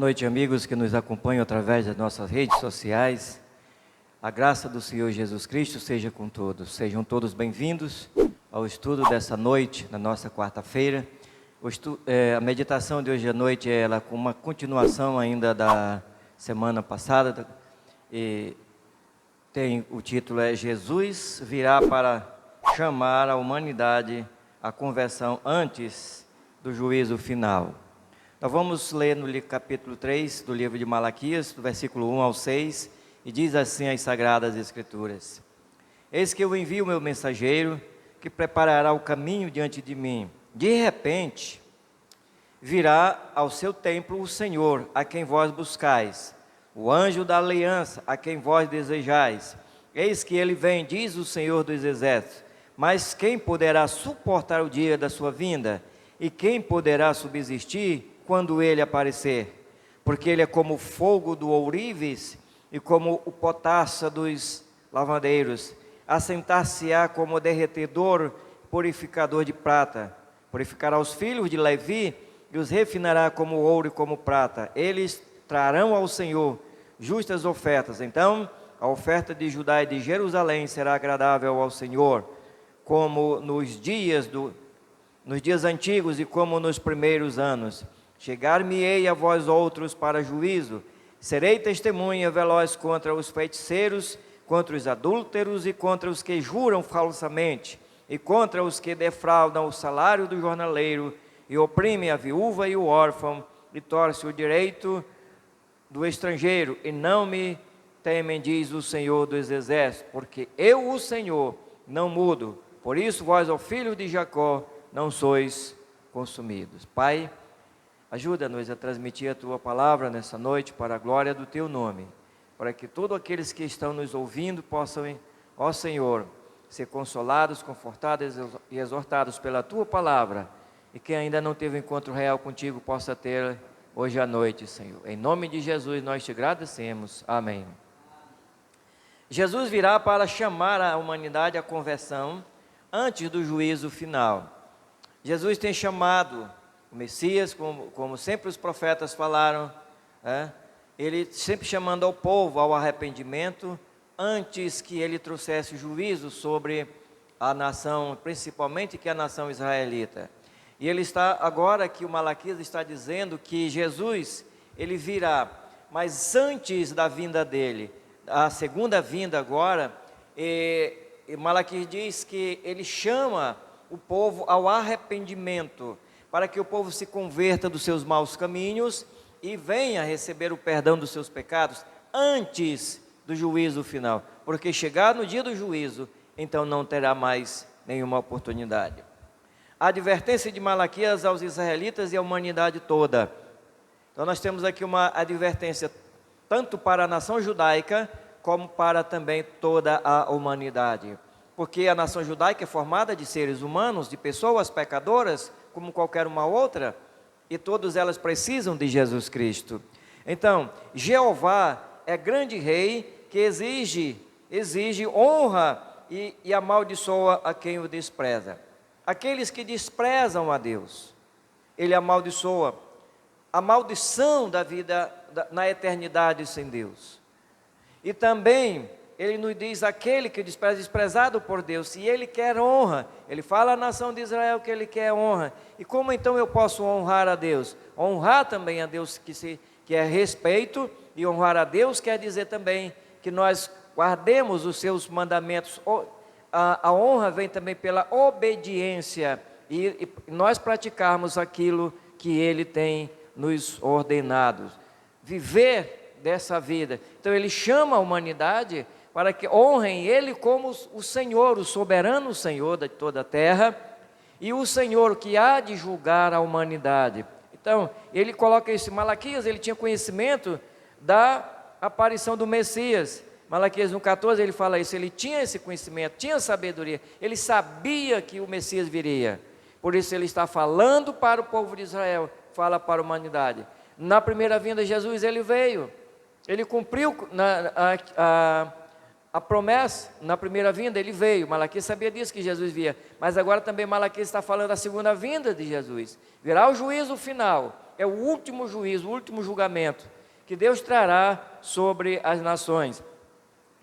noite, amigos que nos acompanham através das nossas redes sociais. A graça do Senhor Jesus Cristo seja com todos. Sejam todos bem-vindos ao estudo dessa noite, na nossa quarta-feira. A meditação de hoje à noite é ela com uma continuação ainda da semana passada. E o título é Jesus virá para chamar a humanidade à conversão antes do juízo final. Nós vamos ler no capítulo 3 do livro de Malaquias, do versículo 1 ao 6, e diz assim as Sagradas Escrituras: Eis que eu envio o meu mensageiro, que preparará o caminho diante de mim. De repente, virá ao seu templo o Senhor, a quem vós buscais, o anjo da aliança, a quem vós desejais. Eis que ele vem, diz o Senhor dos Exércitos. Mas quem poderá suportar o dia da sua vinda? E quem poderá subsistir quando ele aparecer? Porque ele é como o fogo do ourives e como o potassa dos lavandeiros. Assentar-se-á como derretedor, purificador de prata. Purificará os filhos de Levi e os refinará como ouro e como prata. Eles trarão ao Senhor justas ofertas. Então a oferta de Judá e de Jerusalém será agradável ao Senhor, como nos dias antigos e como nos primeiros anos. Chegar-me-ei a vós outros para juízo, serei testemunha veloz contra os feiticeiros, contra os adúlteros e contra os que juram falsamente, e contra os que defraudam o salário do jornaleiro, e oprimem a viúva e o órfão, e torcem o direito do estrangeiro, e não me temem, diz o Senhor dos Exércitos, porque eu, o Senhor, não mudo. Por isso vós, ó filho de Jacó, não sois consumidos. Pai, ajuda-nos a transmitir a Tua palavra nessa noite para a glória do Teu nome, para que todos aqueles que estão nos ouvindo possam, ó Senhor, ser consolados, confortados e exortados pela Tua palavra, e quem ainda não teve um encontro real contigo possa ter hoje à noite, Senhor. Em nome de Jesus nós te agradecemos. Amém. Jesus virá para chamar a humanidade à conversão antes do juízo final. Jesus tem chamado o Messias, como sempre os profetas falaram, ele sempre chamando ao povo ao arrependimento, antes que ele trouxesse juízo sobre a nação, principalmente que a nação israelita. E ele está, agora que o Malaquias está dizendo que Jesus, ele virá, mas antes da vinda dele, a segunda vinda agora, e Malaquias diz que ele chama o povo ao arrependimento, para que o povo se converta dos seus maus caminhos e venha receber o perdão dos seus pecados antes do juízo final, porque chegar no dia do juízo, então não terá mais nenhuma oportunidade. A advertência de Malaquias aos israelitas e à humanidade toda. Então nós temos aqui uma advertência tanto para a nação judaica como para também toda a humanidade, porque a nação judaica é formada de seres humanos, de pessoas pecadoras, como qualquer uma outra, e todas elas precisam de Jesus Cristo. Então, Jeová é grande rei que exige honra e amaldiçoa a quem o despreza. Aqueles que desprezam a Deus, ele amaldiçoa. A maldição da vida na eternidade sem Deus. E também ele nos diz, aquele que desprezado por Deus, se ele quer honra, ele fala à nação de Israel que ele quer honra. E como então eu posso honrar a Deus? Honrar também a Deus que é respeito, e honrar a Deus quer dizer também que nós guardemos os seus mandamentos. A honra vem também pela obediência, e nós praticarmos aquilo que ele tem nos ordenado. Viver dessa vida. Então ele chama a humanidade para que honrem ele como o Senhor, o soberano Senhor de toda a terra, e o Senhor que há de julgar a humanidade. Então, ele coloca isso. Malaquias, ele tinha conhecimento da aparição do Messias. Malaquias 1,14, ele fala isso, ele tinha esse conhecimento, tinha sabedoria, ele sabia que o Messias viria. Por isso ele está falando para o povo de Israel, fala para a humanidade. Na primeira vinda de Jesus, ele veio, ele cumpriu a promessa. Na primeira vinda ele veio, Malaquias sabia disso, que Jesus via, mas agora também Malaquias está falando da segunda vinda de Jesus. Virá o juízo final, é o último juízo, o último julgamento que Deus trará sobre as nações.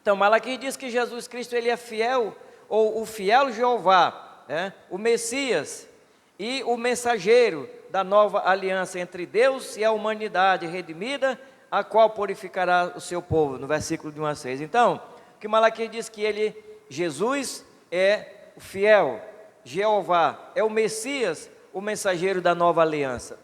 Então, Malaquias diz que Jesus Cristo ele é fiel, ou o fiel Jeová, né? O Messias e o mensageiro da nova aliança entre Deus e a humanidade redimida, a qual purificará o seu povo, no versículo de 1 a 6. Então, que Malaquias diz que Jesus é o fiel Jeová, é o Messias, o mensageiro da nova aliança.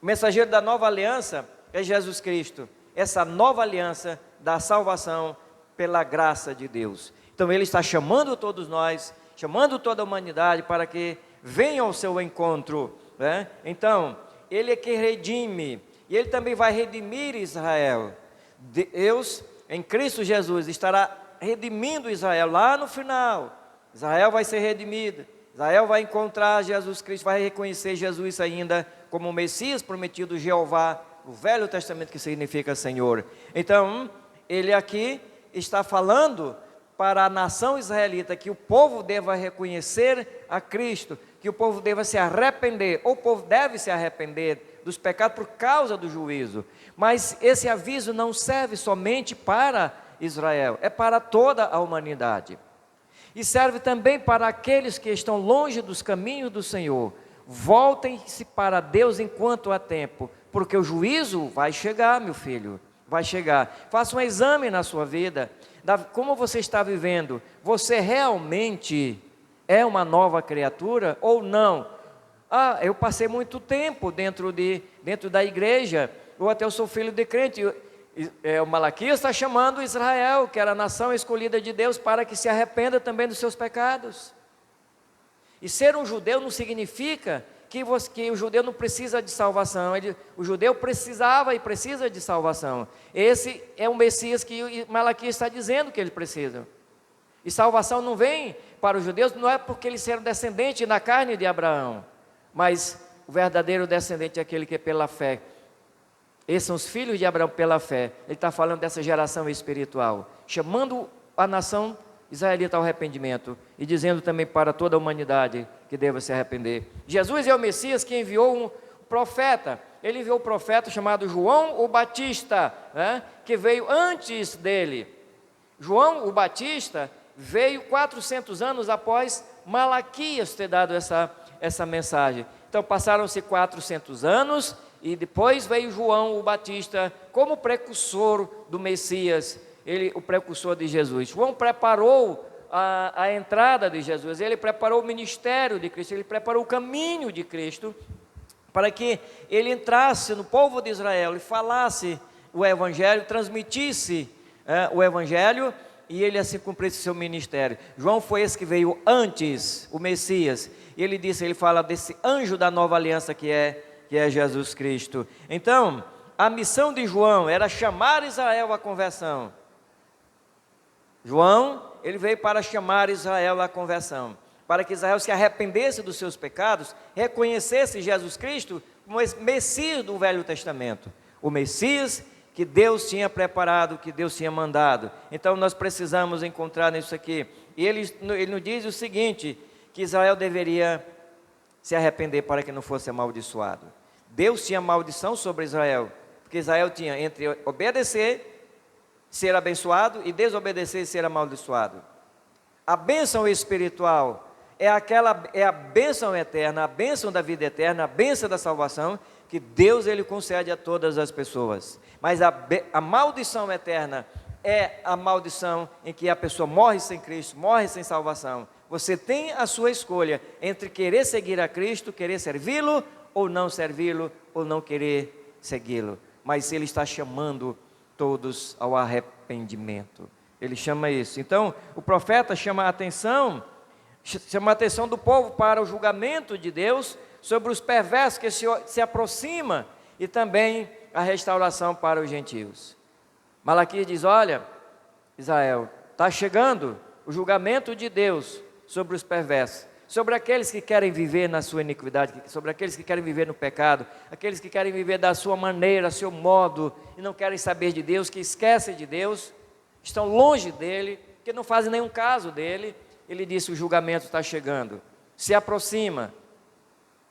O mensageiro da nova aliança é Jesus Cristo, essa nova aliança da salvação pela graça de Deus. Então ele está chamando todos nós, chamando toda a humanidade para que venham ao seu encontro, né? Então, ele é que redime, e ele também vai redimir Israel. Deus, em Cristo Jesus, estará redimindo Israel lá no final. Israel vai ser redimido, Israel vai encontrar Jesus Cristo, vai reconhecer Jesus ainda como o Messias prometido, Jeová, o Velho Testamento, que significa Senhor. Então, ele aqui está falando para a nação israelita que o povo deva reconhecer a Cristo, que o povo deva se arrepender, ou o povo deve se arrepender dos pecados por causa do juízo. Mas esse aviso não serve somente para Israel, é para toda a humanidade. E serve também para aqueles que estão longe dos caminhos do Senhor. Voltem-se para Deus enquanto há tempo, porque o juízo vai chegar, meu filho, vai chegar. Faça um exame na sua vida, como você está vivendo. Você realmente é uma nova criatura ou não? Eu passei muito tempo dentro da igreja, ou até eu sou filho de crente. O Malaquias está chamando Israel, que era a nação escolhida de Deus, para que se arrependa também dos seus pecados. E ser um judeu não significa que o judeu não precisa de salvação. O judeu precisava e precisa de salvação. Esse é o Messias que Malaquias está dizendo que ele precisa. E salvação não vem para os judeus, não é porque eles eram descendentes na carne de Abraão, mas o verdadeiro descendente é aquele que é pela fé. Esses são os filhos de Abraão pela fé. Ele está falando dessa geração espiritual, chamando a nação israelita ao arrependimento e dizendo também para toda a humanidade que deva se arrepender. Jesus é o Messias que enviou um profeta. Ele enviou um profeta chamado João o Batista, né, que veio antes dele. João o Batista veio 400 anos após Malaquias ter dado essa mensagem. Então passaram-se 400 anos e depois veio João o Batista como precursor do Messias, o precursor de Jesus. João preparou a entrada de Jesus, ele preparou o ministério de Cristo, ele preparou o caminho de Cristo, para que ele entrasse no povo de Israel e falasse o Evangelho, transmitisse o Evangelho, e ele assim cumprisse seu ministério. João foi esse que veio antes, o Messias, e ele fala desse anjo da nova aliança que é Jesus Cristo. Então, a missão de João era chamar Israel à conversão. João, ele veio para chamar Israel à conversão, para que Israel se arrependesse dos seus pecados, reconhecesse Jesus Cristo como o Messias do Velho Testamento, o Messias que Deus tinha preparado, que Deus tinha mandado. Então nós precisamos encontrar nisso aqui. E ele nos diz o seguinte, que Israel deveria se arrepender para que não fosse amaldiçoado. Deus tinha maldição sobre Israel, porque Israel tinha entre obedecer, ser abençoado, e desobedecer e ser amaldiçoado. A bênção espiritual é a bênção eterna, a bênção da vida eterna, a bênção da salvação, que Deus ele concede a todas as pessoas. Mas a maldição eterna é a maldição em que a pessoa morre sem Cristo, morre sem salvação. Você tem a sua escolha entre querer seguir a Cristo, querer servi-lo, ou não querer segui-lo. Mas ele está chamando todos ao arrependimento. Ele chama isso. Então, o profeta chama a atenção do povo para o julgamento de Deus sobre os perversos que se aproxima, e também a restauração para os gentios. Malaquias diz: olha, Israel, está chegando o julgamento de Deus sobre os perversos, sobre aqueles que querem viver na sua iniquidade, sobre aqueles que querem viver no pecado, aqueles que querem viver da sua maneira, seu modo, e não querem saber de Deus, que esquecem de Deus, estão longe dele, que não fazem nenhum caso dele. Ele disse: o julgamento está chegando, se aproxima.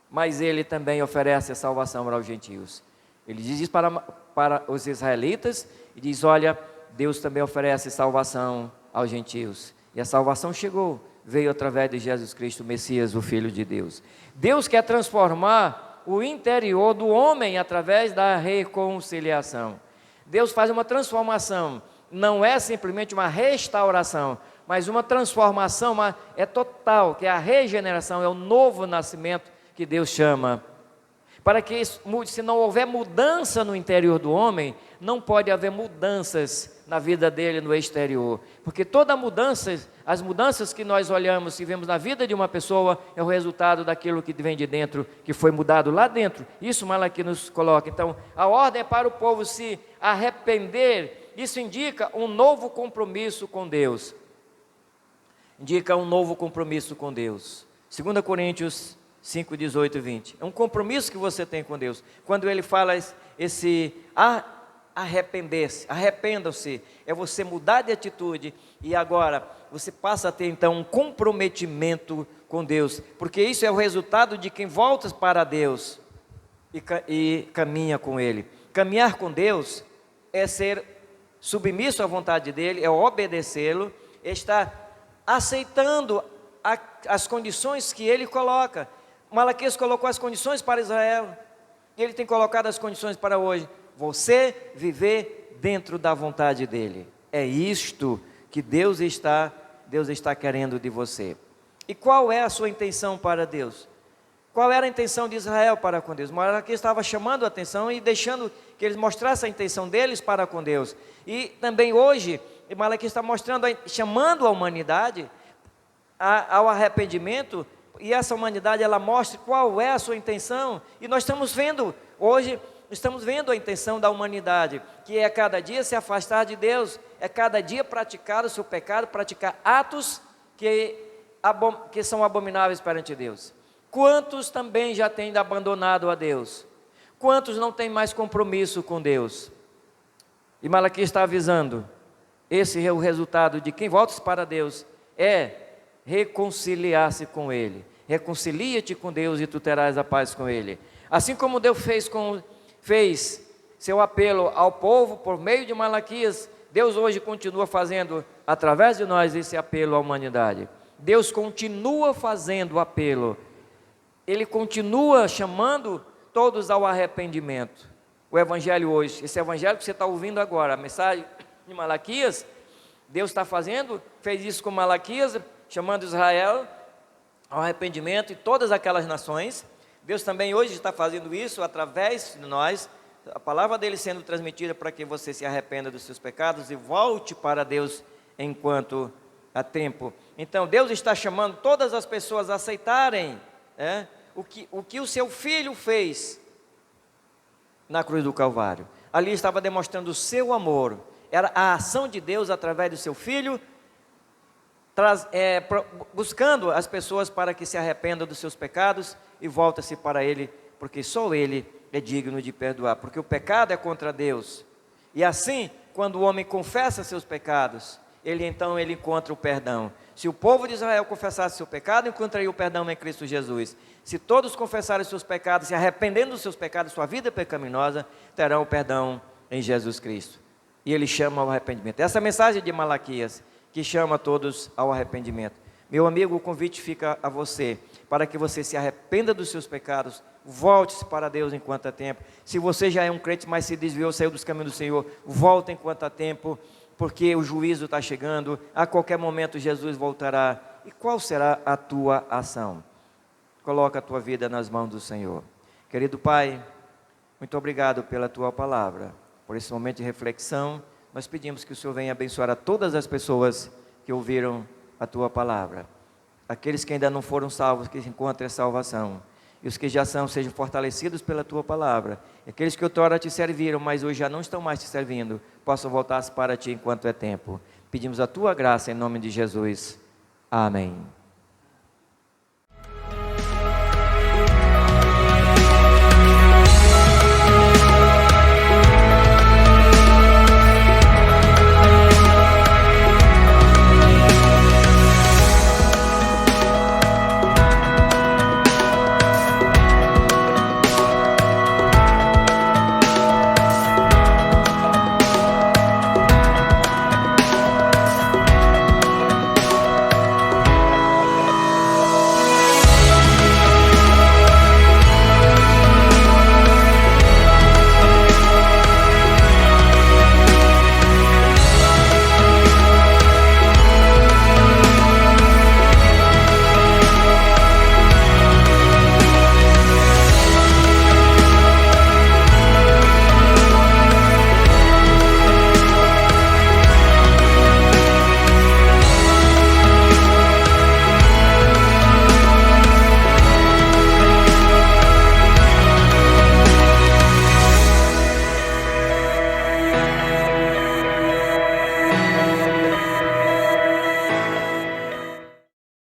mas ele também oferece a salvação para os gentios. Ele diz isso para os israelitas e diz: olha, Deus também oferece salvação aos gentios. E a salvação chegou, veio através de Jesus Cristo, o Messias, o Filho de Deus. Deus quer transformar o interior do homem através da reconciliação. Deus faz uma transformação, não é simplesmente uma restauração, mas uma transformação, é total, que é a regeneração, é o novo nascimento que Deus chama. Para que isso mude, se não houver mudança no interior do homem, não pode haver mudanças na vida dele no exterior, porque toda mudança, as mudanças que nós olhamos e vemos na vida de uma pessoa, é o resultado daquilo que vem de dentro, que foi mudado lá dentro. Isso Malaquias nos coloca. Então, a ordem é para o povo se arrepender. Isso indica um novo compromisso com Deus. Indica um novo compromisso com Deus. 2 Coríntios 5, 18 e 20. É um compromisso que você tem com Deus. Quando ele fala esse arrepender-se, arrependam-se, é você mudar de atitude e agora você passa a ter então um comprometimento com Deus, porque isso é o resultado de quem volta para Deus e caminha com Ele. Caminhar com Deus é ser submisso à vontade dEle, é obedecê-lo, é estar aceitando as condições que Ele coloca. Malaquias colocou as condições para Israel, e Ele tem colocado as condições para hoje. Você viver dentro da vontade dEle. É isto que Deus está querendo de você. E qual é a sua intenção para Deus? Qual era a intenção de Israel para com Deus? Malaquias estava chamando a atenção e deixando que eles mostrassem a intenção deles para com Deus. E também hoje, Malaquias está chamando a humanidade ao arrependimento, e essa humanidade ela mostra qual é a sua intenção. E nós estamos vendo hoje, a intenção da humanidade, que é cada dia se afastar de Deus, é cada dia praticar o seu pecado, praticar atos que são abomináveis perante Deus. Quantos também já têm abandonado a Deus? Quantos não têm mais compromisso com Deus? E Malaquias está avisando, esse é o resultado de quem volta para Deus, é reconciliar-se com Ele. Reconcilia-te com Deus e tu terás a paz com Ele. Assim como Deus fez seu apelo ao povo por meio de Malaquias, Deus hoje continua fazendo através de nós esse apelo à humanidade. Deus continua fazendo o apelo, Ele continua chamando todos ao arrependimento. O evangelho hoje, esse evangelho que você está ouvindo agora, a mensagem de Malaquias, Deus está fez isso com Malaquias, chamando Israel ao arrependimento e todas aquelas nações. Deus também hoje está fazendo isso através de nós, a palavra dele sendo transmitida para que você se arrependa dos seus pecados e volte para Deus enquanto há tempo. Então Deus está chamando todas as pessoas a aceitarem o que o seu Filho fez na cruz do Calvário. Ali estava demonstrando o seu amor, era a ação de Deus através do seu Filho, buscando as pessoas para que se arrependam dos seus pecados e voltem-se para Ele, porque só Ele é digno de perdoar, porque o pecado é contra Deus. E assim, quando o homem confessa seus pecados, ele encontra o perdão. Se o povo de Israel confessasse seu pecado, encontraria o perdão em Cristo Jesus. Se todos confessarem seus pecados, se arrependendo dos seus pecados, sua vida pecaminosa, terão o perdão em Jesus Cristo. E Ele chama ao arrependimento. Essa mensagem de Malaquias, que chama todos ao arrependimento. Meu amigo, o convite fica a você, para que você se arrependa dos seus pecados, volte-se para Deus enquanto há tempo. Se você já é um crente, mas se desviou, saiu dos caminhos do Senhor, volte enquanto há tempo, porque o juízo está chegando, a qualquer momento Jesus voltará. E qual será a tua ação? Coloca a tua vida nas mãos do Senhor. Querido Pai, muito obrigado pela tua palavra, por esse momento de reflexão. Nós pedimos que o Senhor venha abençoar a todas as pessoas que ouviram a tua palavra. Aqueles que ainda não foram salvos, que encontrem a salvação. E os que já são, sejam fortalecidos pela tua palavra. E aqueles que outrora te serviram, mas hoje já não estão mais te servindo, possam voltar-se para ti enquanto é tempo. Pedimos a tua graça em nome de Jesus. Amém.